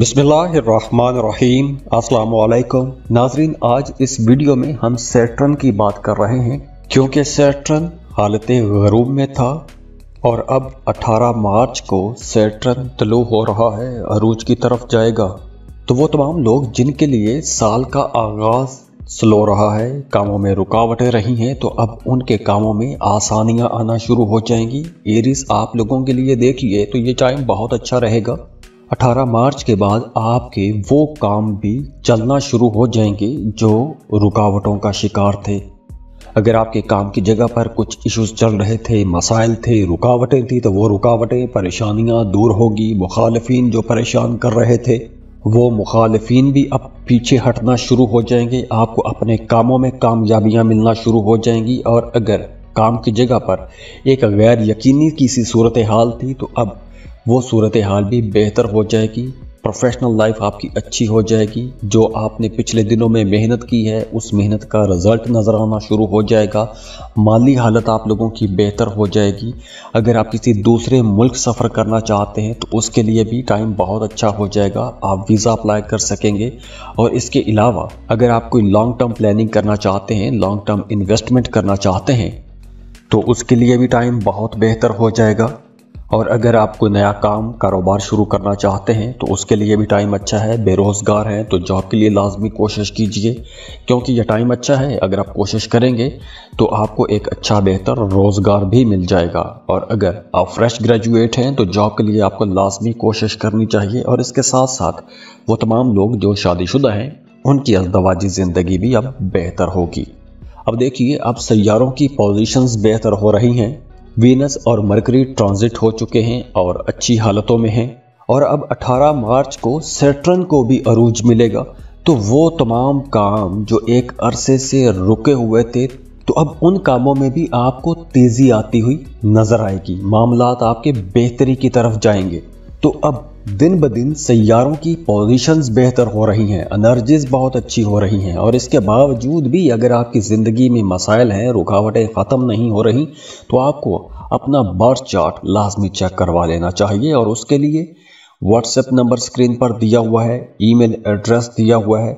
बिस्मिल्लाहिर्रहमानिर्रहीम। अस्सलाम वालेकुम नाजरीन, आज इस वीडियो में हम सैटर्न की बात कर रहे हैं क्योंकि सैटर्न हालत ग़रूब में था और अब 18 मार्च को सैटर्न तलू हो रहा है, अरूज की तरफ जाएगा। तो वो तमाम लोग जिनके लिए साल का आगाज़ स्लो रहा है, कामों में रुकावटें रही हैं, तो अब उनके कामों में आसानियां आना शुरू हो जाएंगी। एरिस, आप लोगों के लिए देखिए तो ये टाइम बहुत अच्छा रहेगा। 18 मार्च के बाद आपके वो काम भी चलना शुरू हो जाएंगे जो रुकावटों का शिकार थे। अगर आपके काम की जगह पर कुछ इश्यूज चल रहे थे, मसाइल थे, रुकावटें थी, तो वो रुकावटें, परेशानियां दूर होगी। मुखालिफिन जो परेशान कर रहे थे वो मुखालिफिन भी अब पीछे हटना शुरू हो जाएंगे। आपको अपने कामों में कामयाबियां मिलना शुरू हो जाएंगी। और अगर काम की जगह पर एक गैर यकीनी किसी सूरत हाल थी तो अब वो सूरत हाल भी बेहतर हो जाएगी। प्रोफेशनल लाइफ आपकी अच्छी हो जाएगी। जो आपने पिछले दिनों में मेहनत की है उस मेहनत का रिजल्ट नज़र आना शुरू हो जाएगा। माली हालत आप लोगों की बेहतर हो जाएगी। अगर आप किसी दूसरे मुल्क सफ़र करना चाहते हैं तो उसके लिए भी टाइम बहुत अच्छा हो जाएगा, आप वीज़ा अप्लाई कर सकेंगे। और इसके अलावा अगर आप कोई लॉन्ग टर्म प्लानिंग करना चाहते हैं, लॉन्ग टर्म इन्वेस्टमेंट करना चाहते हैं, तो उसके लिए भी टाइम बहुत बेहतर हो जाएगा। और अगर आप कोई नया काम कारोबार शुरू करना चाहते हैं तो उसके लिए भी टाइम अच्छा है। बेरोज़गार हैं तो जॉब के लिए लाजमी कोशिश कीजिए क्योंकि यह टाइम अच्छा है। अगर आप कोशिश करेंगे तो आपको एक अच्छा बेहतर रोज़गार भी मिल जाएगा। और अगर आप फ्रेश ग्रेजुएट हैं तो जॉब के लिए आपको लाजमी कोशिश करनी चाहिए। और इसके साथ साथ वो तमाम लोग जो शादीशुदा हैं उनकी अज़दवाजी ज़िंदगी भी अब बेहतर होगी। अब देखिए, अब सैयारों की पोजीशंस बेहतर हो रही हैं। वीनस और मरकरी ट्रांजिट हो चुके हैं और अच्छी हालतों में हैं। और अब 18 मार्च को सैटर्न को भी अरूज मिलेगा। तो वो तमाम काम जो एक अरसे से रुके हुए थे, तो अब उन कामों में भी आपको तेज़ी आती हुई नज़र आएगी। मामलात आपके बेहतरी की तरफ जाएंगे। तो अब दिन ब दिन सैयारों की पोजीशंस बेहतर हो रही हैं, एनर्जीज बहुत अच्छी हो रही हैं। और इसके बावजूद भी अगर आपकी ज़िंदगी में मसाइल हैं, रुकावटें ख़त्म नहीं हो रही, तो आपको अपना बर्थ चार्ट लाजमी चेक करवा लेना चाहिए। और उसके लिए व्हाट्सएप नंबर स्क्रीन पर दिया हुआ है, ईमेल एड्रेस दिया हुआ है,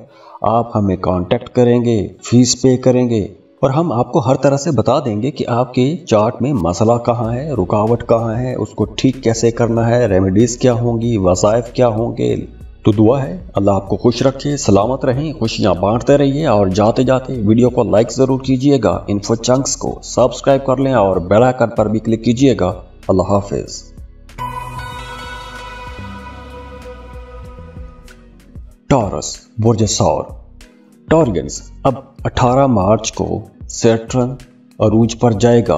आप हमें कांटेक्ट करेंगे, फ़ीस पे करेंगे और हम आपको हर तरह से बता देंगे कि आपके चार्ट में मसला कहाँ है, रुकावट कहाँ है, उसको ठीक कैसे करना है, रेमेडीज़ क्या होंगी, वज़ाइफ क्या होंगे। तो दुआ है अल्लाह आपको खुश रखे, सलामत रहें, खुशियाँ बांटते रहिए। और जाते जाते वीडियो को लाइक ज़रूर कीजिएगा, इन्फो चंक्स को सब्सक्राइब कर लें और बेल आइकन पर भी क्लिक कीजिएगा। अल्लाह हाफिज़। टॉरस, बुर्ज सौर, टॉरियंस, अब 18 मार्च को सैटर्न अरूज पर जाएगा।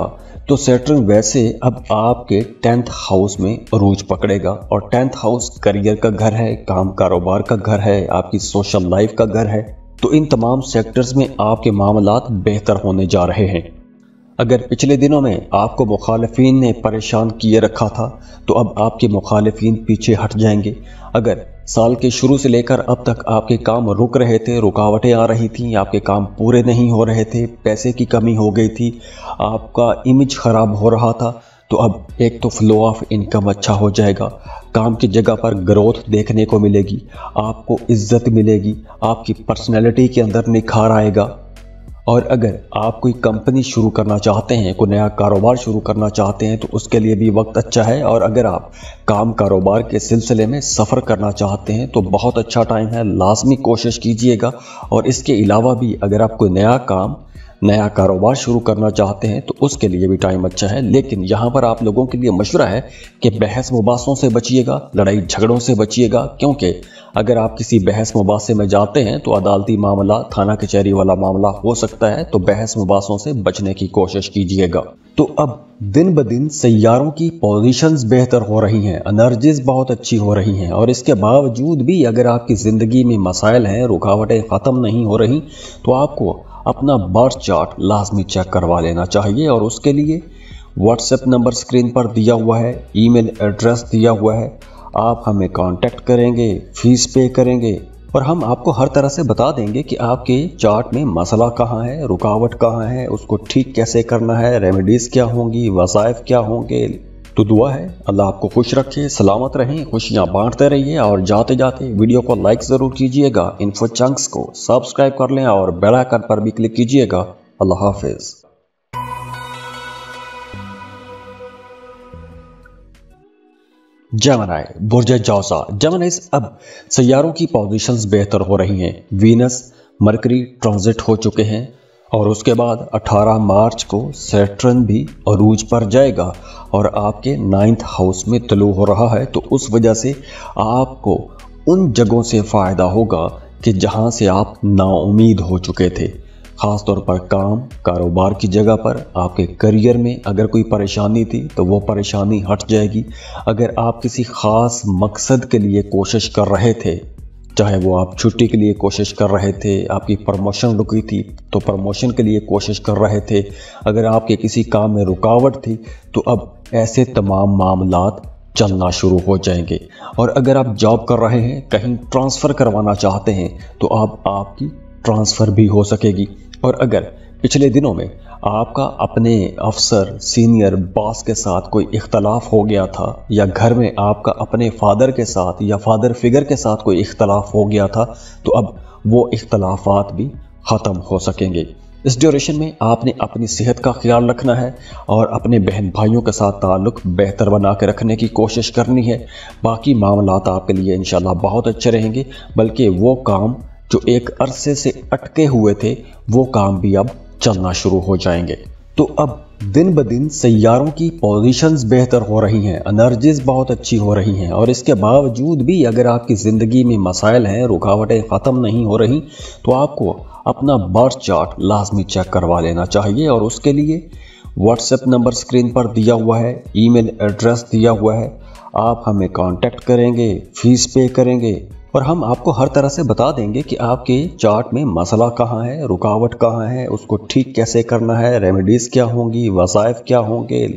तो सैटर्न वैसे अब आपके 10th हाउस में अरूज पकड़ेगा। और 10th हाउस करियर का घर है, काम कारोबार का घर है, आपकी सोशल लाइफ का घर है। तो इन तमाम सेक्टर्स में आपके मामलात बेहतर होने जा रहे हैं। अगर पिछले दिनों में आपको मुखालिफिन ने परेशान किए रखा था तो अब आपके मुखालिफिन पीछे हट जाएंगे। अगर साल के शुरू से लेकर अब तक आपके काम रुक रहे थे, रुकावटें आ रही थी, आपके काम पूरे नहीं हो रहे थे, पैसे की कमी हो गई थी, आपका इमेज ख़राब हो रहा था, तो अब एक तो फ्लो ऑफ इनकम अच्छा हो जाएगा, काम की जगह पर ग्रोथ देखने को मिलेगी, आपको इज्जत मिलेगी, आपकी पर्सनैलिटी के अंदर निखार आएगा। और अगर आप कोई कंपनी शुरू करना चाहते हैं, कोई नया कारोबार शुरू करना चाहते हैं, तो उसके लिए भी वक्त अच्छा है। और अगर आप काम कारोबार के सिलसिले में सफ़र करना चाहते हैं तो बहुत अच्छा टाइम है, लाजमी कोशिश कीजिएगा। और इसके अलावा भी अगर आप कोई नया काम, नया कारोबार शुरू करना चाहते हैं तो उसके लिए भी टाइम अच्छा है। लेकिन यहाँ पर आप लोगों के लिए मशवरा है कि बहस मुबासों से बचिएगा, लड़ाई झगड़ों से बचिएगा। क्योंकि अगर आप किसी बहस मुबासे में जाते हैं तो अदालती मामला, थाना कचहरी वाला मामला हो सकता है। तो बहस मुबासों से बचने की कोशिश कीजिएगा। तो अब दिन ब दिन सैयारों की पोजीशंस बेहतर हो रही हैं, एनर्जीज बहुत अच्छी हो रही हैं। और इसके बावजूद भी अगर आपकी ज़िंदगी में मसाइल हैं, रुकावटें ख़त्म नहीं हो रही, तो आपको अपना बर्थ चार्ट लाजमी चेक करवा लेना चाहिए। और उसके लिए व्हाट्सएप नंबर स्क्रीन पर दिया हुआ है, ईमेल एड्रेस दिया हुआ है, आप हमें कांटेक्ट करेंगे, फ़ीस पे करेंगे और हम आपको हर तरह से बता देंगे कि आपके चार्ट में मसला कहाँ है, रुकावट कहाँ है, उसको ठीक कैसे करना है, रेमेडीज़ क्या होंगी, वज़ाइफ क्या होंगे। तो दुआ है अल्लाह आपको खुश रखे, सलामत रहें, खुशियां बांटते रहिए और जाते जाते वीडियो को लाइक ज़रूर कीजिएगा। इन्फो चंक्स को सब्सक्राइब कर लें और बेल आइकन पर भी क्लिक कीजिएगा। अल्लाह हाफिज़। जेमिनी बुर्ज जौसा। जेमिनीज अब सैयारों की पोजीशंस बेहतर हो रही हैं। वीनस मरकरी ट्रांजिट हो चुके हैं और उसके बाद 18 मार्च को सैटर्न भी अरूज पर जाएगा और आपके 9th हाउस में तलू हो रहा है। तो उस वजह से आपको उन जगहों से फ़ायदा होगा कि जहां से आप नाउमीद हो चुके थे, ख़ास तौर पर काम कारोबार की जगह पर। आपके करियर में अगर कोई परेशानी थी तो वो परेशानी हट जाएगी। अगर आप किसी ख़ास मकसद के लिए कोशिश कर रहे थे, चाहे वो आप छुट्टी के लिए कोशिश कर रहे थे, आपकी प्रमोशन रुकी थी तो प्रमोशन के लिए कोशिश कर रहे थे, अगर आपके किसी काम में रुकावट थी तो अब ऐसे तमाम मामलात चलना शुरू हो जाएंगे। और अगर आप जॉब कर रहे हैं, कहीं ट्रांसफ़र करवाना चाहते हैं तो अब आपकी ट्रांसफ़र भी हो सकेगी। और अगर पिछले दिनों में आपका अपने अफसर सीनियर बॉस के साथ कोई इख्तलाफ हो गया था, या घर में आपका अपने फादर के साथ या फादर फिगर के साथ कोई इख्तलाफ हो गया था, तो अब वो इख्तलाफात भी ख़त्म हो सकेंगे। इस ड्यूरेशन में आपने अपनी सेहत का ख्याल रखना है और अपने बहन भाइयों के साथ ताल्लुक़ बेहतर बना के रखने की कोशिश करनी है। बाकी मामलात आपके लिए इंशाल्लाह बहुत अच्छे रहेंगे, बल्कि वो काम जो एक अरसे से अटके हुए थे वो काम भी अब चलना शुरू हो जाएंगे। तो अब दिन ब दिन सैयारों की पोजीशंस बेहतर हो रही हैं, एनर्जीज बहुत अच्छी हो रही हैं, और इसके बावजूद भी अगर आपकी ज़िंदगी में मसाइल हैं, रुकावटें ख़त्म नहीं हो रही, तो आपको अपना बर्थ चार्ट लाजमी चेक करवा लेना चाहिए। और उसके लिए व्हाट्सएप नंबर स्क्रीन पर दिया हुआ है, ईमेल एड्रेस दिया हुआ है, आप हमें कांटेक्ट करेंगे, फीस पे करेंगे और हम आपको हर तरह से बता देंगे कि आपके चार्ट में मसला कहाँ है, रुकावट कहाँ है, उसको ठीक कैसे करना है, रेमेडीज़ क्या होंगी, वज़ाइफ क्या होंगे।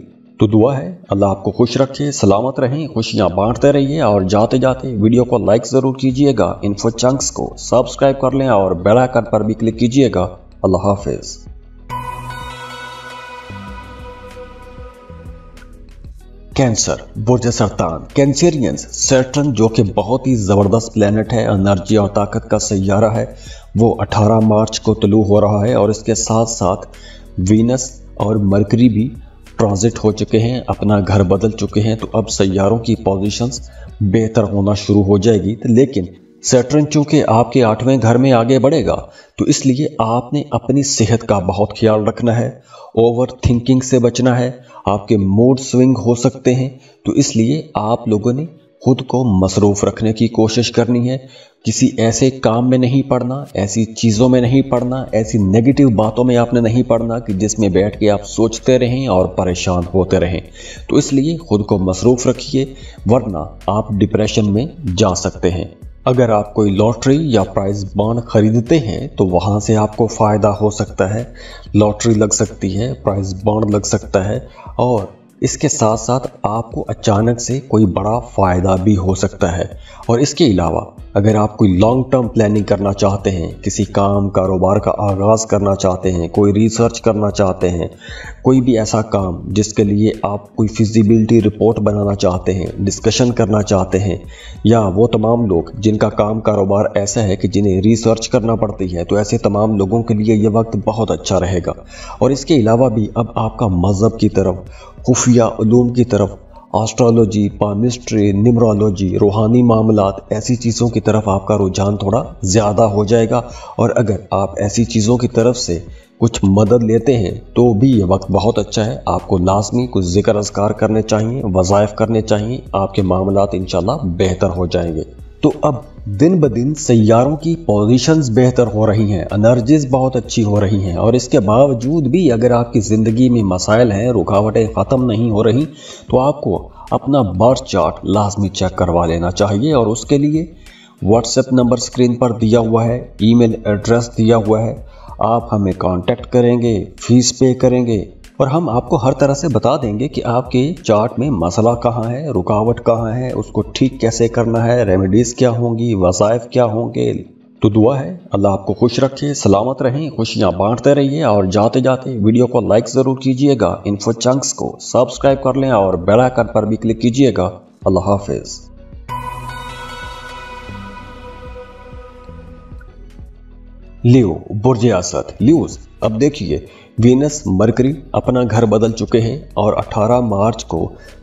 तो दुआ है अल्लाह आपको खुश रखे, सलामत रहें, खुशियां बांटते रहिए और जाते जाते वीडियो को लाइक ज़रूर कीजिएगा। इन्फो चंक्स को सब्सक्राइब कर लें और बेल आइकन पर भी क्लिक कीजिएगा। अल्लाह हाफिज़। कैंसर बुर्ज सरतान। कैंसेरियंस सैटर्न जो कि बहुत ही ज़बरदस्त प्लेनेट है, एनर्जी और ताकत का सैयारा है, वो 18 मार्च को तलू हो रहा है और इसके साथ साथ वीनस और मरकरी भी ट्रांजिट हो चुके हैं, अपना घर बदल चुके हैं। तो अब सैयारों की पोजीशंस बेहतर होना शुरू हो जाएगी। लेकिन सैटर्न चूंकि आपके 8वें घर में आगे बढ़ेगा तो इसलिए आपने अपनी सेहत का बहुत ख्याल रखना है, ओवर थिंकिंग से बचना है, आपके मूड स्विंग हो सकते हैं। तो इसलिए आप लोगों ने खुद को मसरूफ़ रखने की कोशिश करनी है। किसी ऐसे काम में नहीं पड़ना, ऐसी चीज़ों में नहीं पड़ना, ऐसी नेगेटिव बातों में आपने नहीं पड़ना कि जिसमें बैठ के आप सोचते रहें और परेशान होते रहें। तो इसलिए खुद को मसरूफ़ रखिए, वरना आप डिप्रेशन में जा सकते हैं। अगर आप कोई लॉटरी या प्राइज बॉन्ड खरीदते हैं तो वहाँ से आपको फ़ायदा हो सकता है। लॉटरी लग सकती है, प्राइज बॉन्ड लग सकता है, और इसके साथ साथ आपको अचानक से कोई बड़ा फ़ायदा भी हो सकता है। और इसके अलावा अगर आप कोई लॉन्ग टर्म प्लानिंग करना चाहते हैं, किसी काम कारोबार का आगाज़ करना चाहते हैं, कोई रिसर्च करना चाहते हैं, कोई भी ऐसा काम जिसके लिए आप कोई फिजिबिलिटी रिपोर्ट बनाना चाहते हैं, डिस्कशन करना चाहते हैं, या वो तमाम लोग जिनका काम कारोबार ऐसा है कि जिन्हें रिसर्च करना पड़ती है, तो ऐसे तमाम लोगों के लिए ये वक्त बहुत अच्छा रहेगा। और इसके अलावा भी अब आपका मज़हब की तरफ, खुफिया उलूम की तरफ, एस्ट्रोलॉजी, पामिस्ट्री, न्यूमरोलॉजी, रूहानी मामलात, ऐसी चीज़ों की तरफ आपका रुझान थोड़ा ज़्यादा हो जाएगा। और अगर आप ऐसी चीज़ों की तरफ से कुछ मदद लेते हैं तो भी ये वक्त बहुत अच्छा है। आपको लाजमी कुछ ज़िक्र अज़कार करने चाहिए, वज़ाइफ करने चाहिए, आपके मामलात इंशाल्लाह बेहतर हो जाएंगे। तो अब दिन ब दिन सैयारों की पोजीशंस बेहतर हो रही हैं, एनर्जीज बहुत अच्छी हो रही हैं, और इसके बावजूद भी अगर आपकी ज़िंदगी में मसाइल हैं, रुकावटें ख़त्म नहीं हो रही, तो आपको अपना बर्थ चार्ट लाजमी चेक करवा लेना चाहिए। और उसके लिए व्हाट्सएप नंबर स्क्रीन पर दिया हुआ है, ईमेल एड्रेस दिया हुआ है, आप हमें कांटेक्ट करेंगे, फीस पे करेंगे, और हम आपको हर तरह से बता देंगे कि आपके चार्ट में मसला कहाँ है, रुकावट कहाँ है, उसको ठीक कैसे करना है, रेमेडीज़ क्या होंगी, वज़ाइफ क्या होंगे। तो दुआ है अल्लाह आपको खुश रखे, सलामत रहें, खुशियां बांटते रहिए और जाते जाते वीडियो को लाइक ज़रूर कीजिएगा, इन्फो चंक्स को सब्सक्राइब कर लें और बेल आइकन पर भी क्लिक कीजिएगा। अल्लाह हाफिज़। लियो बुर्ज असद ल्यूज। अब देखिए वीनस मरकरी अपना घर बदल चुके हैं और 18 मार्च को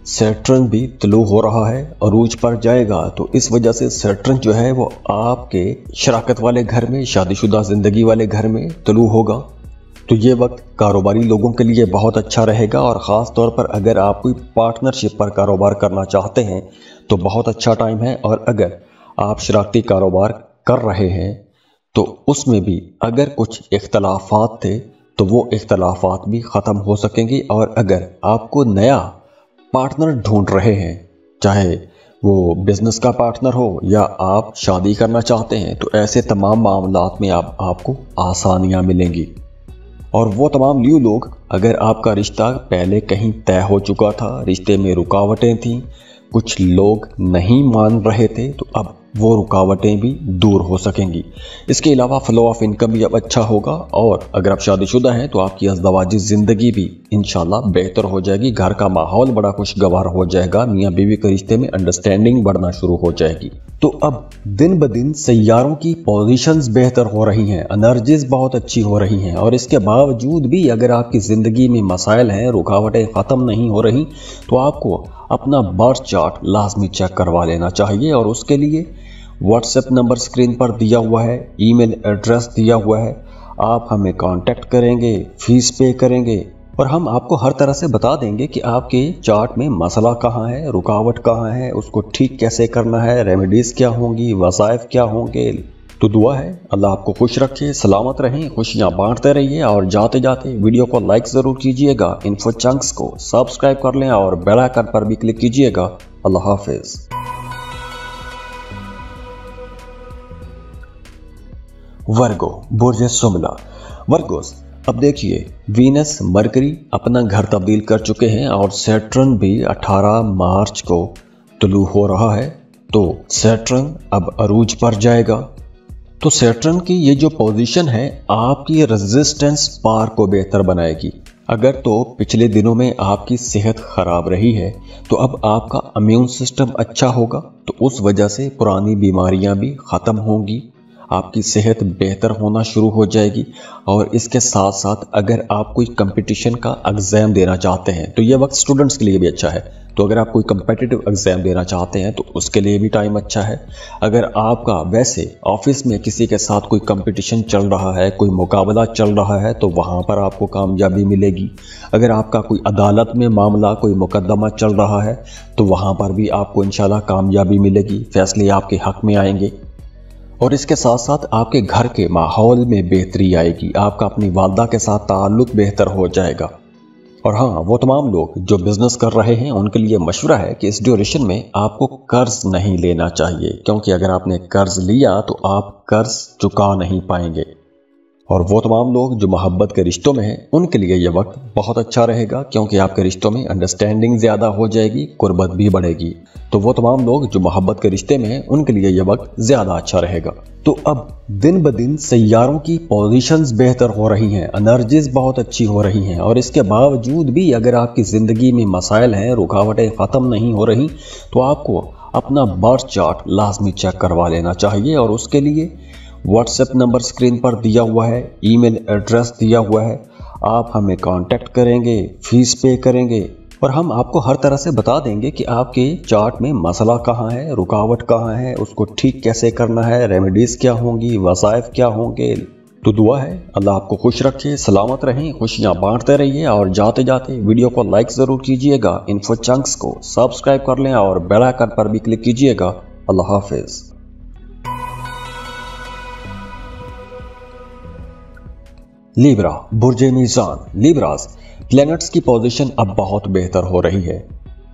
सैटर्न भी तुलू हो रहा है, अरूज पर जाएगा। तो इस वजह से सैटर्न जो है वो आपके शराकत वाले घर में, शादीशुदा जिंदगी वाले घर में तुलू होगा। तो ये वक्त कारोबारी लोगों के लिए बहुत अच्छा रहेगा और ख़ास तौर पर अगर आप कोई पार्टनरशिप पर कारोबार करना चाहते हैं तो बहुत अच्छा टाइम है। और अगर आप शराकती कारोबार कर रहे हैं तो उसमें भी अगर कुछ इख्तलाफात थे तो वो इख्तलाफात भी ख़त्म हो सकेंगे। और अगर आपको नया पार्टनर ढूंढ रहे हैं, चाहे वो बिज़नेस का पार्टनर हो या आप शादी करना चाहते हैं, तो ऐसे तमाम मामलात में आपको आसानियां मिलेंगी। और वो तमाम लियो लोग, अगर आपका रिश्ता पहले कहीं तय हो चुका था, रिश्ते में रुकावटें थीं, कुछ लोग नहीं मान रहे थे, तो अब वो रुकावटें भी दूर हो सकेंगी। इसके अलावा फ्लो ऑफ इनकम भी अब अच्छा होगा। और अगर आप शादीशुदा हैं तो आपकी अज़दवाजी ज़िंदगी भी इंशाल्लाह बेहतर हो जाएगी, घर का माहौल बड़ा खुशगवार हो जाएगा, मियाँ बीवी के रिश्ते में अंडरस्टैंडिंग बढ़ना शुरू हो जाएगी। तो अब दिन ब दिन सैयारों की पोजीशंस बेहतर हो रही हैं, एनर्जीज बहुत अच्छी हो रही हैं। और इसके बावजूद भी अगर आपकी ज़िंदगी में मसाइल हैं, रुकावटें ख़त्म नहीं हो रही, तो आपको अपना बर्थ चार्ट लाजमी चेक करवा लेना चाहिए। और उसके लिए व्हाट्सएप नंबर स्क्रीन पर दिया हुआ है, ईमेल एड्रेस दिया हुआ है, आप हमें कांटेक्ट करेंगे, फीस पे करेंगे और हम आपको हर तरह से बता देंगे कि आपके चार्ट में मसला कहाँ है, रुकावट कहाँ है, उसको ठीक कैसे करना है, रेमेडीज़ क्या होंगी, वज़ाइफ क्या होंगे। तो दुआ है अल्लाह आपको खुश रखे, सलामत रहें, खुशियां बांटते रहिए और जाते जाते वीडियो को लाइक ज़रूर कीजिएगा, इन्फो चंक्स को सब्सक्राइब कर लें और बेल आइकन पर भी क्लिक कीजिएगा। अल्लाह हाफिज़। वर्गो बुर्ज सुमला। वर्गोस, अब देखिए वीनस मरकरी अपना घर तब्दील कर चुके हैं और सैटर्न भी 18 मार्च को तुलू हो रहा है। तो सैटर्न अब अरूज पर जाएगा। तो सैटर्न की ये जो पोजीशन है आपकी रेजिस्टेंस पावर को बेहतर बनाएगी। अगर तो पिछले दिनों में आपकी सेहत खराब रही है तो अब आपका इम्यून सिस्टम अच्छा होगा, तो उस वजह से पुरानी बीमारियां भी ख़त्म होंगी, आपकी सेहत बेहतर होना शुरू हो जाएगी। और इसके साथ साथ अगर आप कोई कंपटीशन का एग्ज़ाम देना चाहते हैं तो ये वक्त स्टूडेंट्स के लिए भी अच्छा है। तो अगर आप कोई कंपेटिटिव एग्ज़ाम देना चाहते हैं तो उसके लिए भी टाइम अच्छा है। अगर आपका वैसे ऑफिस में किसी के साथ कोई कंपटीशन चल रहा है, कोई मुकाबला चल रहा है, तो वहाँ पर आपको कामयाबी मिलेगी। अगर आपका कोई अदालत में मामला, कोई मुकदमा चल रहा है, तो वहाँ पर भी आपको इंशाल्लाह कामयाबी मिलेगी, फैसले आपके हक़ में आएंगे। और इसके साथ साथ आपके घर के माहौल में बेहतरी आएगी, आपका अपनी वालदा के साथ ताल्लुक बेहतर हो जाएगा। और हाँ, वो तमाम लोग जो बिजनेस कर रहे हैं उनके लिए मशवरा है कि इस ड्यूरेशन में आपको कर्ज नहीं लेना चाहिए, क्योंकि अगर आपने कर्ज लिया तो आप कर्ज चुका नहीं पाएंगे। और वो तमाम लोग जो मोहब्बत के रिश्तों में हैं उनके लिए ये वक्त बहुत अच्छा रहेगा, क्योंकि आपके रिश्तों में अंडरस्टैंडिंग ज़्यादा हो जाएगी, कुर्बत भी बढ़ेगी। तो वो तमाम लोग जो मोहब्बत के रिश्ते में हैं उनके लिए ये वक्त ज़्यादा अच्छा रहेगा। तो अब दिन ब दिन सैयारों की पोजीशंस बेहतर हो रही हैं, एनर्जीज बहुत अच्छी हो रही हैं। और इसके बावजूद भी अगर आपकी ज़िंदगी में मसाइल हैं, रुकावटें ख़त्म नहीं हो रही, तो आपको अपना बर्थ चार्ट लाजमी चेक करवा लेना चाहिए। और उसके लिए व्हाट्सएप नंबर स्क्रीन पर दिया हुआ है, ईमेल एड्रेस दिया हुआ है, आप हमें कांटेक्ट करेंगे, फीस पे करेंगे और हम आपको हर तरह से बता देंगे कि आपके चार्ट में मसला कहाँ है, रुकावट कहाँ है, उसको ठीक कैसे करना है, रेमेडीज़ क्या होंगी, वज़ाइफ क्या होंगे। तो दुआ है अल्लाह आपको खुश रखे, सलामत रहें, खुशियां बांटते रहिए और जाते जाते वीडियो को लाइक ज़रूर कीजिएगा, इन्फो चंक्स को सब्सक्राइब कर लें और बेल आइकन पर भी क्लिक कीजिएगा। अल्लाह हाफिज़। लिब्रा बुर्ज मीज़ान। लिब्रास, प्लैनेट्स की पोजीशन अब बहुत बेहतर हो रही है।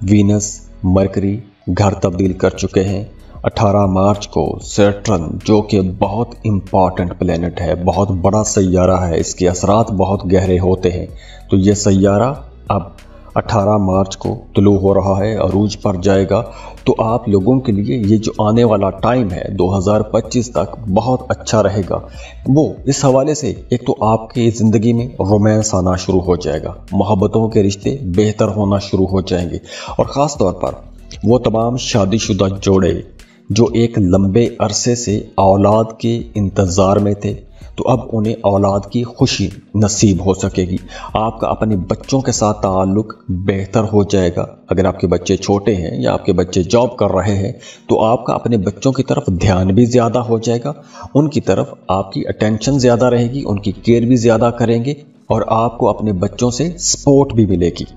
वीनस मरकरी घर तब्दील कर चुके हैं। 18 मार्च को सैटर्न, जो कि बहुत इम्पॉर्टेंट प्लैनेट है, बहुत बड़ा सैयारा है, इसके असरात बहुत गहरे होते हैं, तो ये सैयारा अब 18 मार्च को तुलू हो रहा है, अरूज पर जाएगा। तो आप लोगों के लिए ये जो आने वाला टाइम है 2025 तक बहुत अच्छा रहेगा। वो इस हवाले से एक तो आपके ज़िंदगी में रोमांस आना शुरू हो जाएगा, मोहब्बतों के रिश्ते बेहतर होना शुरू हो जाएंगे, और ख़ास तौर पर वो तमाम शादीशुदा जोड़े जो एक लंबे अरसे से औलाद के इंतज़ार में थे, तो अब उन्हें औलाद की खुशी नसीब हो सकेगी। आपका अपने बच्चों के साथ ताल्लुक बेहतर हो जाएगा। अगर आपके बच्चे छोटे हैं या आपके बच्चे जॉब कर रहे हैं तो आपका अपने बच्चों की तरफ ध्यान भी ज़्यादा हो जाएगा, उनकी तरफ आपकी अटेंशन ज़्यादा रहेगी, उनकी केयर भी ज़्यादा करेंगे और आपको अपने बच्चों से सपोर्ट भी मिलेगी।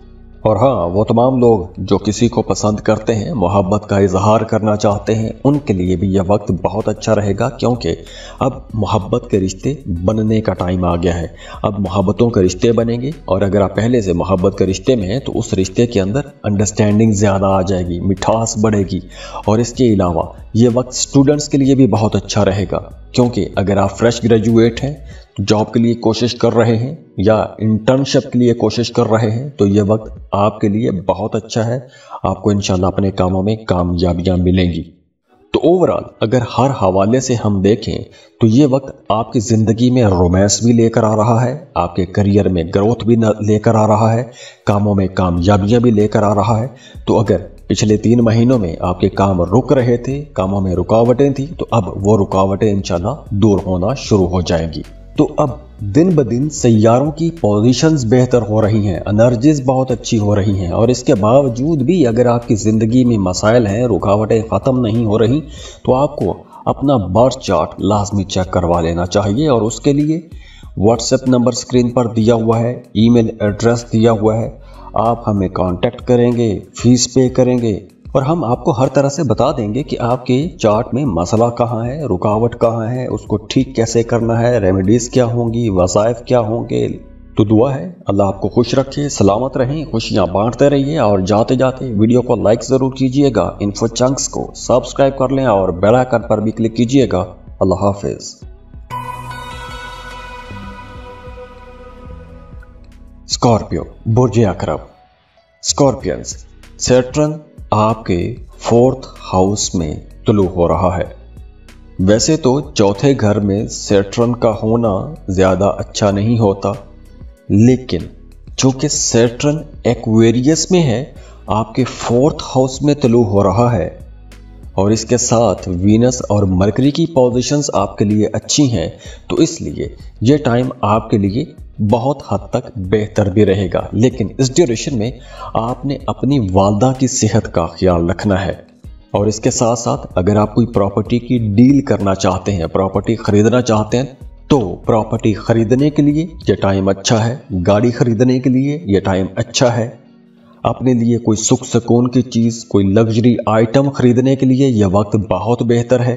और हाँ, वो तमाम लोग जो किसी को पसंद करते हैं, मोहब्बत का इजहार करना चाहते हैं, उनके लिए भी यह वक्त बहुत अच्छा रहेगा, क्योंकि अब मोहब्बत के रिश्ते बनने का टाइम आ गया है। अब मोहब्बतों के रिश्ते बनेंगे, और अगर आप पहले से मोहब्बत के रिश्ते में हैं तो उस रिश्ते के अंदर अंडरस्टैंडिंग ज़्यादा आ जाएगी, मिठास बढ़ेगी। और इसके अलावा ये वक्त स्टूडेंट्स के लिए भी बहुत अच्छा रहेगा, क्योंकि अगर आप फ्रेश ग्रेजुएट हैं, जॉब के लिए कोशिश कर रहे हैं या इंटर्नशिप के लिए कोशिश कर रहे हैं, तो ये वक्त आपके लिए बहुत अच्छा है। आपको इंशाल्लाह अपने कामों में कामयाबियां मिलेंगी। तो ओवरऑल अगर हर हवाले से हम देखें तो ये वक्त आपकी ज़िंदगी में रोमांस भी लेकर आ रहा है, आपके करियर में ग्रोथ भी लेकर आ रहा है, कामों में कामयाबियां भी लेकर आ रहा है। तो अगर पिछले 3 महीनों में आपके काम रुक रहे थे, कामों में रुकावटें थी, तो अब वो रुकावटें इंशाल्लाह दूर होना शुरू हो जाएंगी। तो अब दिन ब दिन सैयारों की पोजीशंस बेहतर हो रही हैं, एनर्जीज बहुत अच्छी हो रही हैं, और इसके बावजूद भी अगर आपकी ज़िंदगी में मसाइल हैं, रुकावटें ख़त्म नहीं हो रही, तो आपको अपना बर्थ चार्ट लाजमी चेक करवा लेना चाहिए। और उसके लिए व्हाट्सएप नंबर स्क्रीन पर दिया हुआ है, ईमेल एड्रेस दिया हुआ है, आप हमें कांटेक्ट करेंगे, फीस पे करेंगे और हम आपको हर तरह से बता देंगे कि आपके चार्ट में मसला कहाँ है, रुकावट कहाँ है, उसको ठीक कैसे करना है, रेमेडीज़ क्या होंगी, वज़ाइफ क्या होंगे। तो दुआ है अल्लाह आपको खुश रखे, सलामत रहें, खुशियाँ बांटते रहिए, और जाते जाते वीडियो को लाइक ज़रूर कीजिएगा, इन्फो चंक्स को सब्सक्राइब कर लें और बेल आइकन पर भी क्लिक कीजिएगा। अल्लाह हाफिज़। स्कॉर्पियो, बुर्ज अकरब। स्कॉर्पियंस, सैटर्न आपके 4th हाउस में तुलू हो रहा है। वैसे तो चौथे घर में सैटर्न का होना ज़्यादा अच्छा नहीं होता, लेकिन चूंकि सैटर्न एक्वेरियस में है, आपके 4th हाउस में तुलू हो रहा है, और इसके साथ वीनस और मरकरी की पोजीशंस आपके लिए अच्छी हैं, तो इसलिए ये टाइम आपके लिए बहुत हद तक बेहतर भी रहेगा। लेकिन इस ड्यूरेशन में आपने अपनी वालदा की सेहत का ख्याल रखना है, और इसके साथ साथ अगर आप कोई प्रॉपर्टी की डील करना चाहते हैं, प्रॉपर्टी खरीदना चाहते हैं, तो प्रॉपर्टी खरीदने के लिए ये टाइम अच्छा है, गाड़ी खरीदने के लिए ये टाइम अच्छा है, अपने लिए कोई सुख सुकून की चीज़, कोई लग्जरी आइटम खरीदने के लिए यह वक्त बहुत बेहतर है।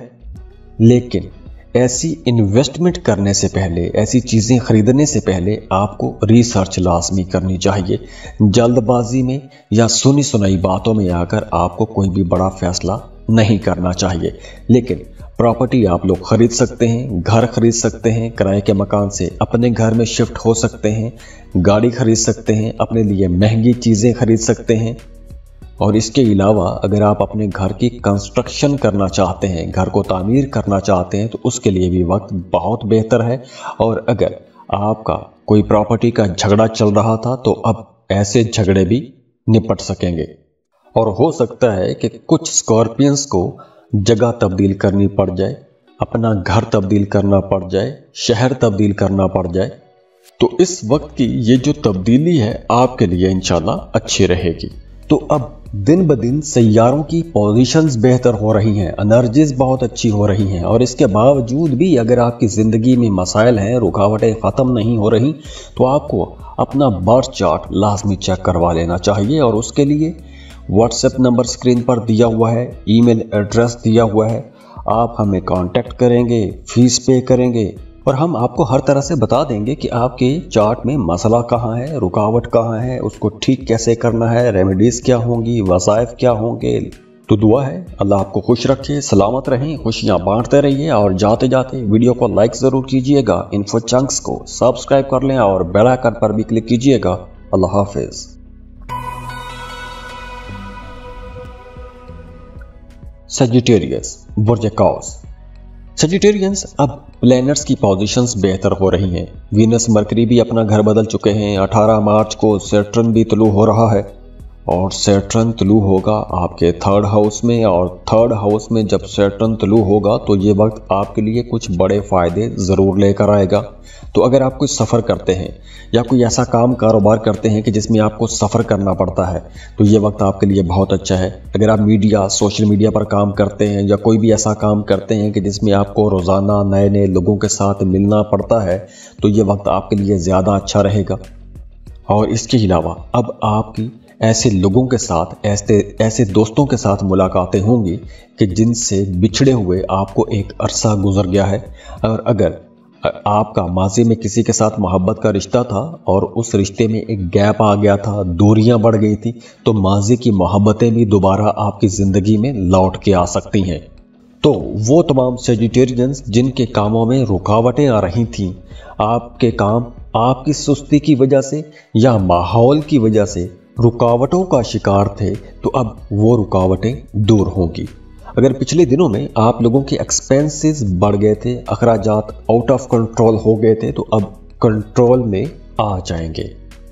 लेकिन ऐसी इन्वेस्टमेंट करने से पहले, ऐसी चीज़ें खरीदने से पहले आपको रिसर्च लाजमी करनी चाहिए। जल्दबाजी में या सुनी सुनाई बातों में आकर आपको कोई भी बड़ा फैसला नहीं करना चाहिए। लेकिन प्रॉपर्टी आप लोग खरीद सकते हैं, घर खरीद सकते हैं, किराए के मकान से अपने घर में शिफ्ट हो सकते हैं, गाड़ी खरीद सकते हैं, अपने लिए महंगी चीज़ें खरीद सकते हैं। और इसके अलावा अगर आप अपने घर की कंस्ट्रक्शन करना चाहते हैं, घर को तामीर करना चाहते हैं, तो उसके लिए भी वक्त बहुत बेहतर है। और अगर आपका कोई प्रॉपर्टी का झगड़ा चल रहा था, तो अब ऐसे झगड़े भी निपट सकेंगे। और हो सकता है कि कुछ स्कॉर्पियंस को जगह तब्दील करनी पड़ जाए, अपना घर तब्दील करना पड़ जाए, शहर तब्दील करना पड़ जाए, तो इस वक्त की ये जो तब्दीली है आपके लिए इंशाल्लाह अच्छी रहेगी। तो अब दिन ब दिन सैयारों की पोजीशंस बेहतर हो रही हैं, एनर्जीज बहुत अच्छी हो रही हैं, और इसके बावजूद भी अगर आपकी ज़िंदगी में मसाइल हैं, रुकावटें ख़त्म नहीं हो रही, तो आपको अपना बर्थ चार्ट लाजमी चेक करवा लेना चाहिए। और उसके लिए व्हाट्सएप नंबर स्क्रीन पर दिया हुआ है, ईमेल एड्रेस दिया हुआ है, आप हमें कांटेक्ट करेंगे, फीस पे करेंगे, और हम आपको हर तरह से बता देंगे कि आपके चार्ट में मसला कहाँ है, रुकावट कहाँ है, उसको ठीक कैसे करना है, रेमेडीज़ क्या होंगी, वज़ाइफ क्या होंगे। तो दुआ है अल्लाह आपको खुश रखे, सलामत रहें, खुशियाँ बांटते रहिए, और जाते जाते वीडियो को लाइक ज़रूर कीजिएगा, इन्फो चंक्स को सब्सक्राइब कर लें और बेल आइकन पर भी क्लिक कीजिएगा। अल्लाह हाफिज़। सजिटेरियस बुर्ज कौस। सजिटेरियंस अब प्लैनेट्स की पोजीशंस बेहतर हो रही हैं। वीनस मरकरी भी अपना घर बदल चुके हैं। 18 मार्च को सैटर्न भी तुलू हो रहा है और सैटर्न तुलू होगा आपके 3rd हाउस में, और 3rd हाउस में जब सैटर्न तुलू होगा तो ये वक्त आपके लिए कुछ बड़े फायदे ज़रूर लेकर आएगा। तो अगर आप कोई सफ़र करते हैं या कोई ऐसा काम कारोबार करते हैं कि जिसमें आपको सफ़र करना पड़ता है तो ये वक्त आपके लिए बहुत अच्छा है। अगर आप सोशल मीडिया पर काम करते हैं या कोई भी ऐसा काम करते हैं कि जिसमें आपको रोज़ाना नए नए लोगों के साथ मिलना पड़ता है तो ये वक्त आपके लिए ज़्यादा अच्छा रहेगा। और इसके अलावा अब आपकी ऐसे लोगों के साथ, ऐसे दोस्तों के साथ मुलाकातें होंगी कि जिनसे बिछड़े हुए आपको एक अरसा गुजर गया है। और अगर आपका माजी में किसी के साथ मोहब्बत का रिश्ता था और उस रिश्ते में एक गैप आ गया था, दूरियां बढ़ गई थी, तो माजी की मोहब्बतें भी दोबारा आपकी ज़िंदगी में लौट के आ सकती हैं। तो वो तमाम सजिटेरियंस जिनके कामों में रुकावटें आ रही थीं, आपके काम आपकी सुस्ती की वजह से या माहौल की वजह से रुकावटों का शिकार थे, तो अब वो रुकावटें दूर होंगी। अगर पिछले दिनों में आप लोगों के एक्सपेंसेस बढ़ गए थे, अखराजात आउट ऑफ कंट्रोल हो गए थे, तो अब कंट्रोल में आ जाएंगे।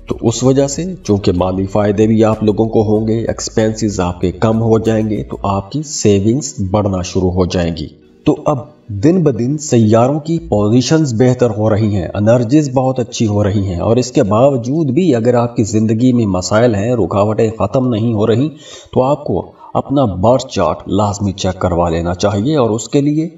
तो उस वजह से चूंकि माली फायदे भी आप लोगों को होंगे, एक्सपेंसेस आपके कम हो जाएंगे, तो आपकी सेविंग्स बढ़ना शुरू हो जाएंगी। तो अब दिन ब दिन सैयारों की पोजीशंस बेहतर हो रही हैं, एनर्जीज बहुत अच्छी हो रही हैं, और इसके बावजूद भी अगर आपकी ज़िंदगी में मसाइल हैं, रुकावटें ख़त्म नहीं हो रही, तो आपको अपना बर्थ चार्ट लाजमी चेक करवा लेना चाहिए। और उसके लिए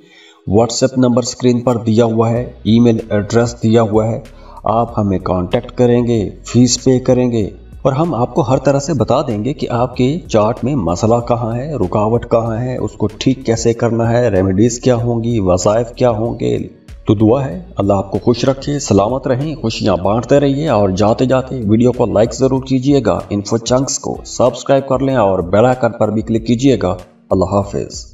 व्हाट्सएप नंबर स्क्रीन पर दिया हुआ है, ईमेल एड्रेस दिया हुआ है, आप हमें कांटेक्ट करेंगे, फीस पे करेंगे और हम आपको हर तरह से बता देंगे कि आपके चार्ट में मसला कहाँ है, रुकावट कहाँ है, उसको ठीक कैसे करना है, रेमेडीज़ क्या होंगी, वज़ाइफ क्या होंगे। तो दुआ है अल्लाह आपको खुश रखे, सलामत रहें, खुशियाँ बांटते रहिए। और जाते जाते वीडियो को लाइक ज़रूर कीजिएगा, इन्फो चंक्स को सब्सक्राइब कर लें और बेल आइकन पर भी क्लिक कीजिएगा। अल्लाह हाफिज़।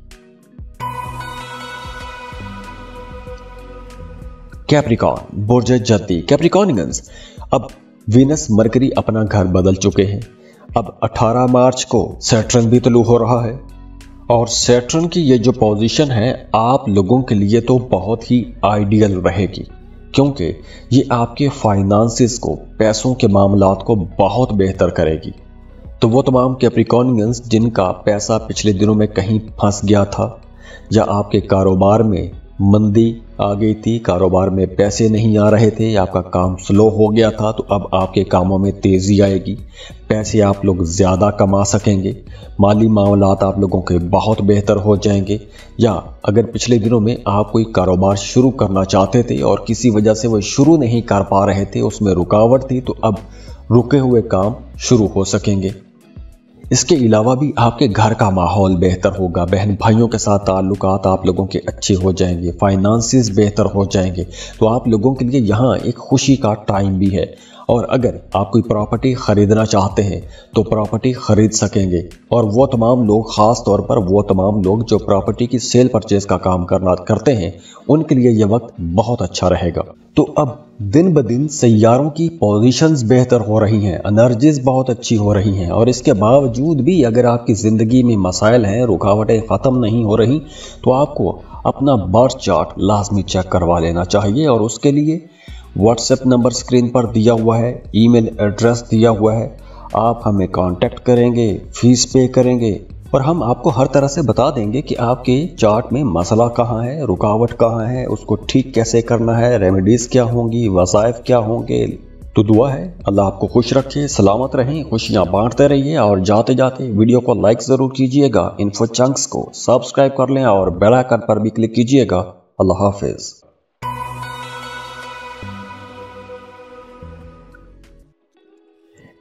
कैप्रिकॉर्न बुर्ज जद्दी। कैप्रिकॉर्नियंस अब वीनस मरकरी अपना घर बदल चुके हैं। अब 18 मार्च को सैटर्न भी तुलू हो रहा है और सैटर्न की ये जो पोजीशन है आप लोगों के लिए तो बहुत ही आइडियल रहेगी, क्योंकि ये आपके फाइनेंसेस को, पैसों के मामलात को बहुत बेहतर करेगी। तो वो तमाम कैप्रिकॉर्नियंस जिनका पैसा पिछले दिनों में कहीं फंस गया था या आपके कारोबार में मंदी आ गई थी, कारोबार में पैसे नहीं आ रहे थे, आपका काम स्लो हो गया था, तो अब आपके कामों में तेज़ी आएगी, पैसे आप लोग ज़्यादा कमा सकेंगे, माली मामलात आप लोगों के बहुत बेहतर हो जाएंगे। या अगर पिछले दिनों में आप कोई कारोबार शुरू करना चाहते थे और किसी वजह से वो शुरू नहीं कर पा रहे थे, उसमें रुकावट थी, तो अब रुके हुए काम शुरू हो सकेंगे। इसके अलावा भी आपके घर का माहौल बेहतर होगा, बहन भाइयों के साथ ताल्लुकात आप लोगों के अच्छे हो जाएंगे, फाइनेंसेस बेहतर हो जाएंगे। तो आप लोगों के लिए यहाँ एक खुशी का टाइम भी है। और अगर आप कोई प्रॉपर्टी ख़रीदना चाहते हैं तो प्रॉपर्टी ख़रीद सकेंगे। और वो तमाम लोग, ख़ास तौर पर वो तमाम लोग जो प्रॉपर्टी की सेल परचेज़ का काम करते हैं, उनके लिए ये वक्त बहुत अच्छा रहेगा। तो अब दिन ब दिन सैयारों की पोजीशंस बेहतर हो रही हैं, एनर्जीज बहुत अच्छी हो रही हैं, और इसके बावजूद भी अगर आपकी ज़िंदगी में मसाइल हैं, रुकावटें ख़त्म नहीं हो रही, तो आपको अपना बर्थ चार्ट लाजमी चेक करवा लेना चाहिए। और उसके लिए व्हाट्सएप नंबर स्क्रीन पर दिया हुआ है, ईमेल एड्रेस दिया हुआ है, आप हमें कांटेक्ट करेंगे, फीस पे करेंगे और हम आपको हर तरह से बता देंगे कि आपके चार्ट में मसला कहाँ है, रुकावट कहाँ है, उसको ठीक कैसे करना है, रेमेडीज़ क्या होंगी, वज़ाइफ क्या होंगे। तो दुआ है अल्लाह आपको खुश रखे, सलामत रहें, खुशियाँ बांटते रहिए। और जाते जाते वीडियो को लाइक ज़रूर कीजिएगा, इन्फो चंक्स को सब्सक्राइब कर लें और बेल आइकन पर भी क्लिक कीजिएगा। अल्लाह हाफिज़।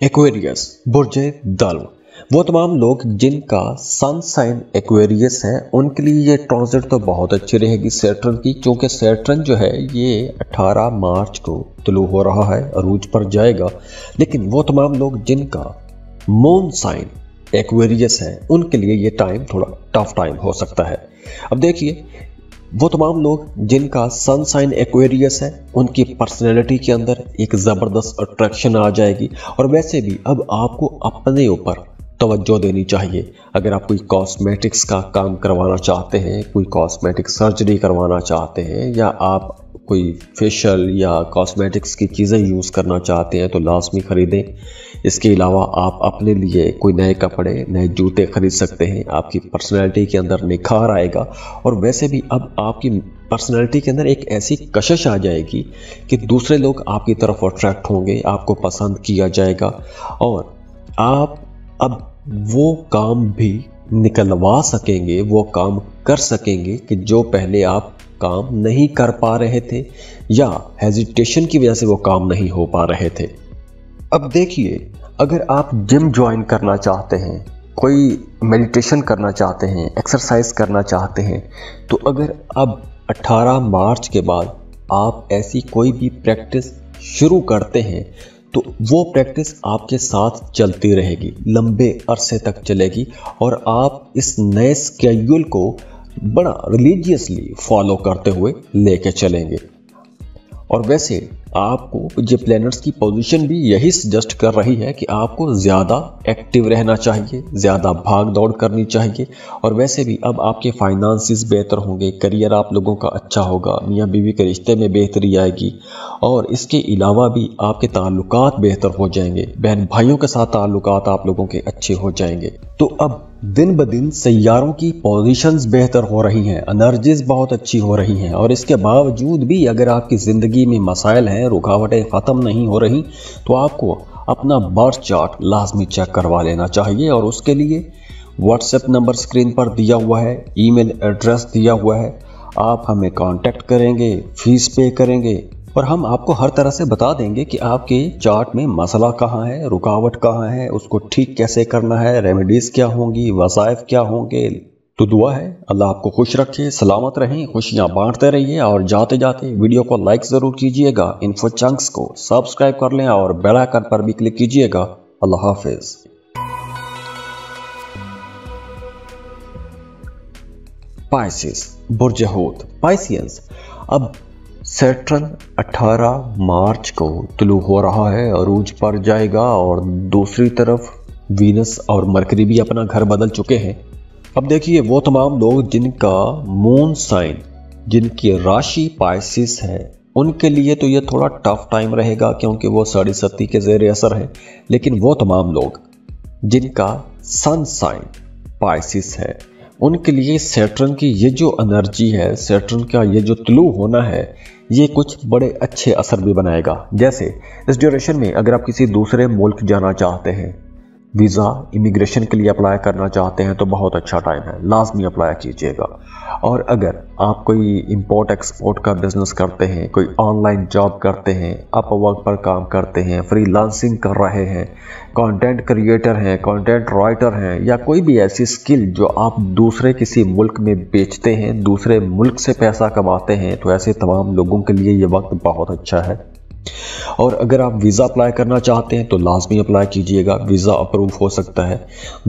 एक्वेरियस बुर्ज दल्व। वो तमाम लोग जिनका सन साइन एक्वेरियस है उनके लिए ये ट्रांजिट तो बहुत अच्छी रहेगी सैटर्न की, क्योंकि सैटर्न जो है ये 18 मार्च को तुलू हो रहा है, अरूज पर जाएगा। लेकिन वो तमाम लोग जिनका मून साइन एक्वेरियस है उनके लिए ये टाइम थोड़ा टफ टाइम हो सकता है। अब देखिए, वो तमाम लोग जिनका सन साइन एक्वेरियस है उनकी पर्सनैलिटी के अंदर एक ज़बरदस्त अट्रैक्शन आ जाएगी। और वैसे भी अब आपको अपने ऊपर तवज्जो देनी चाहिए। अगर आप कोई कॉस्मेटिक्स का काम करवाना चाहते हैं, कोई कॉस्मेटिक सर्जरी करवाना चाहते हैं, या आप कोई फेशियल या कॉस्मेटिक्स की चीज़ें यूज़ करना चाहते हैं तो लाजमी ख़रीदें। इसके अलावा आप अपने लिए कोई नए कपड़े, नए जूते खरीद सकते हैं। आपकी पर्सनैलिटी के अंदर निखार आएगा। और वैसे भी अब आपकी पर्सनैलिटी के अंदर एक ऐसी कशिश आ जाएगी कि दूसरे लोग आपकी तरफ अट्रैक्ट होंगे, आपको पसंद किया जाएगा, और आप अब वो काम भी निकलवा सकेंगे, वो काम कर सकेंगे कि जो पहले आप काम नहीं कर पा रहे थे, या हेजिटेशन की वजह से वो काम नहीं हो पा रहे थे। अब देखिए, अगर आप जिम ज्वाइन करना चाहते हैं, कोई मेडिटेशन करना चाहते हैं, एक्सरसाइज करना चाहते हैं, तो अगर अब 18 मार्च के बाद आप ऐसी कोई भी प्रैक्टिस शुरू करते हैं तो वो प्रैक्टिस आपके साथ चलती रहेगी, लंबे अरसे तक चलेगी, और आप इस नए स्केड्यूल को बड़ा रिलीजियसली फॉलो करते हुए लेके चलेंगे। और वैसे आपको ये प्लानर्स की पोजीशन भी यही सजेस्ट कर रही है कि आपको ज़्यादा एक्टिव रहना चाहिए, ज़्यादा भाग दौड़ करनी चाहिए। और वैसे भी अब आपके फाइनेंसेस बेहतर होंगे, करियर आप लोगों का अच्छा होगा, मियाँ बीवी के रिश्ते में बेहतरी आएगी, और इसके अलावा भी आपके ताल्लुकात बेहतर हो जाएंगे, बहन भाइयों के साथ ताल्लुकात आप लोगों के अच्छे हो जाएंगे। तो अब दिन ब दिन सैयारों की पोजीशंस बेहतर हो रही हैं, एनर्जीज बहुत अच्छी हो रही हैं, और इसके बावजूद भी अगर आपकी ज़िंदगी में मसाइल हैं, रुकावटें ख़त्म नहीं हो रही, तो आपको अपना बर्थ चार्ट लाजमी चेक करवा लेना चाहिए। और उसके लिए व्हाट्सएप नंबर स्क्रीन पर दिया हुआ है, ईमेल एड्रेस दिया हुआ है, आप हमें कांटेक्ट करेंगे, फीस पे करेंगे, और हम आपको हर तरह से बता देंगे कि आपके चार्ट में मसला कहाँ है, रुकावट कहाँ है, उसको ठीक कैसे करना है, रेमेडीज़ क्या होंगी, वज़ाइफ क्या होंगे। तो दुआ है अल्लाह आपको खुश रखे, सलामत रहें, खुशियाँ बांटते रहिए, और जाते जाते वीडियो को लाइक ज़रूर कीजिएगा, इन्फो चंक्स को सब्सक्राइब कर लें, और बेल आइकन पर भी क्लिक कीजिएगा। अल्लाह हाफिज़। पाइसिस, बुर्ज हूत, पाइसियंस। अब सैटर्न 18 मार्च को तुलू हो रहा है, अरूज पर जाएगा, और दूसरी तरफ वीनस और मरकरी भी अपना घर बदल चुके हैं। अब देखिए, वो तमाम लोग जिनका मून साइन, जिनकी राशि पाइसिस है, उनके लिए तो ये थोड़ा टफ टाइम रहेगा, क्योंकि वो 37 के ज़ेर असर है। लेकिन वो तमाम लोग जिनका सन साइन पाइसिस है, उनके लिए सैटर्न की ये जो एनर्जी है, सैटर्न का ये जो तुलू होना है, ये कुछ बड़े अच्छे असर भी बनाएगा। जैसे इस ड्यूरेशन में अगर आप किसी दूसरे मुल्क जाना चाहते हैं, वीज़ा इमिग्रेशन के लिए अप्लाई करना चाहते हैं, तो बहुत अच्छा टाइम है, लाजमी अप्लाई कीजिएगा। और अगर आप कोई इंपोर्ट एक्सपोर्ट का बिजनेस करते हैं, कोई ऑनलाइन जॉब करते हैं, अपवर्क पर काम करते हैं, फ्रीलांसिंग कर रहे हैं, कंटेंट क्रिएटर हैं, कंटेंट राइटर हैं, या कोई भी ऐसी स्किल जो आप दूसरे किसी मुल्क में बेचते हैं, दूसरे मुल्क से पैसा कमाते हैं, तो ऐसे तमाम लोगों के लिए ये वक्त बहुत अच्छा है। और अगर आप वीज़ा अप्लाई करना चाहते हैं तो लाजमी अप्लाई कीजिएगा, वीज़ा अप्रूव हो सकता है।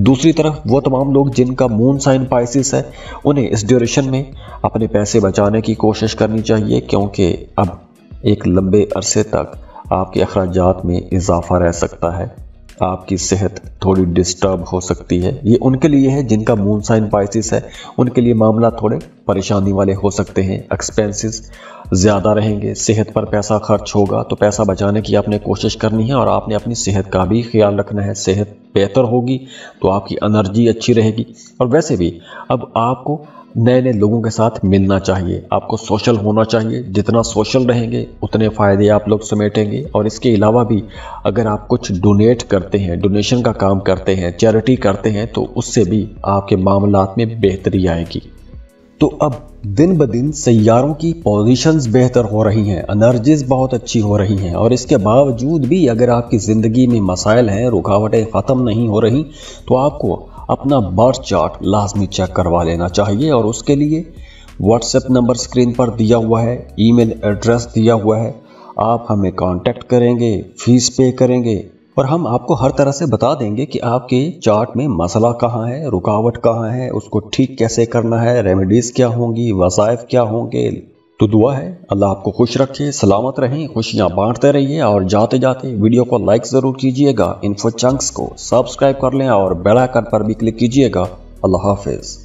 दूसरी तरफ वो तमाम लोग जिनका मून साइन पाइसिस है, उन्हें इस ड्यूरेशन में अपने पैसे बचाने की कोशिश करनी चाहिए, क्योंकि अब एक लंबे अरसे तक आपके अखराजात में इजाफा रह सकता है, आपकी सेहत थोड़ी डिस्टर्ब हो सकती है। ये उनके लिए है जिनका मून साइन पाइसिस है, उनके लिए मामला थोड़े परेशानी वाले हो सकते हैं। एक्सपेंसेस ज़्यादा रहेंगे, सेहत पर पैसा खर्च होगा, तो पैसा बचाने की आपने कोशिश करनी है, और आपने अपनी सेहत का भी ख्याल रखना है। सेहत बेहतर होगी तो आपकी एनर्जी अच्छी रहेगी। और वैसे भी अब आपको नए नए लोगों के साथ मिलना चाहिए, आपको सोशल होना चाहिए। जितना सोशल रहेंगे उतने फ़ायदे आप लोग समेटेंगे। और इसके अलावा भी अगर आप कुछ डोनेट करते हैं, डोनेशन का काम करते हैं, चैरिटी करते हैं, तो उससे भी आपके मामलात में बेहतरी आएगी। तो अब दिन ब दिन सैयारों की पोजीशंस बेहतर हो रही हैं, एनर्जीज बहुत अच्छी हो रही हैं, और इसके बावजूद भी अगर आपकी ज़िंदगी में मसाइल हैं, रुकावटें ख़त्म नहीं हो रही, तो आपको अपना बर्थ चार्ट लाजमी चेक करवा लेना चाहिए। और उसके लिए व्हाट्सएप नंबर स्क्रीन पर दिया हुआ है, ईमेल एड्रेस दिया हुआ है, आप हमें कांटेक्ट करेंगे, फीस पे करेंगे, और हम आपको हर तरह से बता देंगे कि आपके चार्ट में मसला कहाँ है, रुकावट कहाँ है, उसको ठीक कैसे करना है, रेमेडीज़ क्या होंगी, वज़ाइफ क्या होंगे। तो दुआ है अल्लाह आपको खुश रखे, सलामत रहें, खुशियां बांटते रहिए और जाते जाते वीडियो को लाइक जरूर कीजिएगा, इन्फो चंक्स को सब्सक्राइब कर लें और बेल आइकन पर भी क्लिक कीजिएगा। अल्लाह हाफिज।